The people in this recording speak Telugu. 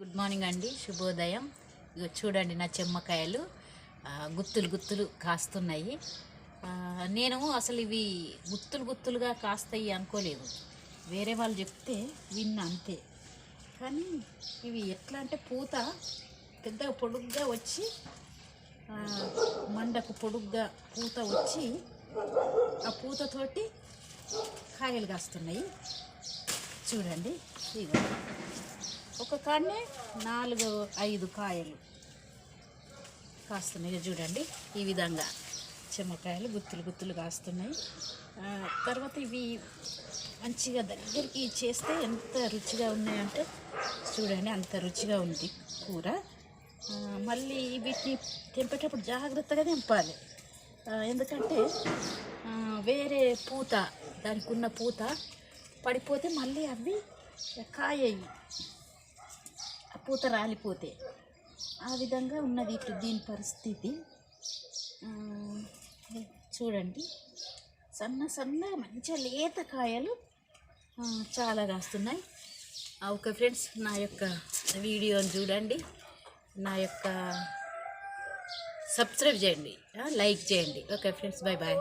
గుడ్ మార్నింగ్ అండి, శుభోదయం. ఇగో చూడండి నా చెమ్మకాయలు గుత్తులు గుత్తులు కాస్తున్నాయి. నేను అసలు ఇవి గుత్తులు గుత్తులుగా కాస్తాయి అనుకోలేదు. వేరే వాళ్ళు చెప్తే విన్నా అంతే. కానీ ఇవి ఎట్లా అంటే పూత పెద్దగా పొడుగ్గా వచ్చి మండకు పొడుగ్గా పూత వచ్చి ఆ పూతతోటి కాయలు కాస్తున్నాయి. చూడండి, ఇగో ఒక కాడనే 4-5 కాయలు కాస్తున్నాయి. చూడండి, ఈ విధంగా చెమ్మకాయలు గుత్తులు గుత్తులు కాస్తున్నాయి. తర్వాత ఇవి మంచిగా దగ్గరికి చేస్తే ఎంత రుచిగా ఉన్నాయంటే చూడండి, అంత రుచిగా ఉంది కూర. మళ్ళీ వీటిని తెంపేటప్పుడు జాగ్రత్తగా తెంపాలి. ఎందుకంటే వేరే పూత, దానికి ఉన్న పూత పడిపోతే మళ్ళీ అవి కాయయి, ఆ పూత రాలిపోతే. ఆ విధంగా ఉన్నది ఇప్పుడు దీని పరిస్థితి. చూడండి, సన్న సన్న మంచిగా లేత కాయలు చాలా కాస్తున్నాయి. ఓకే ఫ్రెండ్స్, నా యొక్క వీడియోని చూడండి, నా యొక్క సబ్స్క్రైబ్ చేయండి, లైక్ చేయండి. Okay friends, bye bye.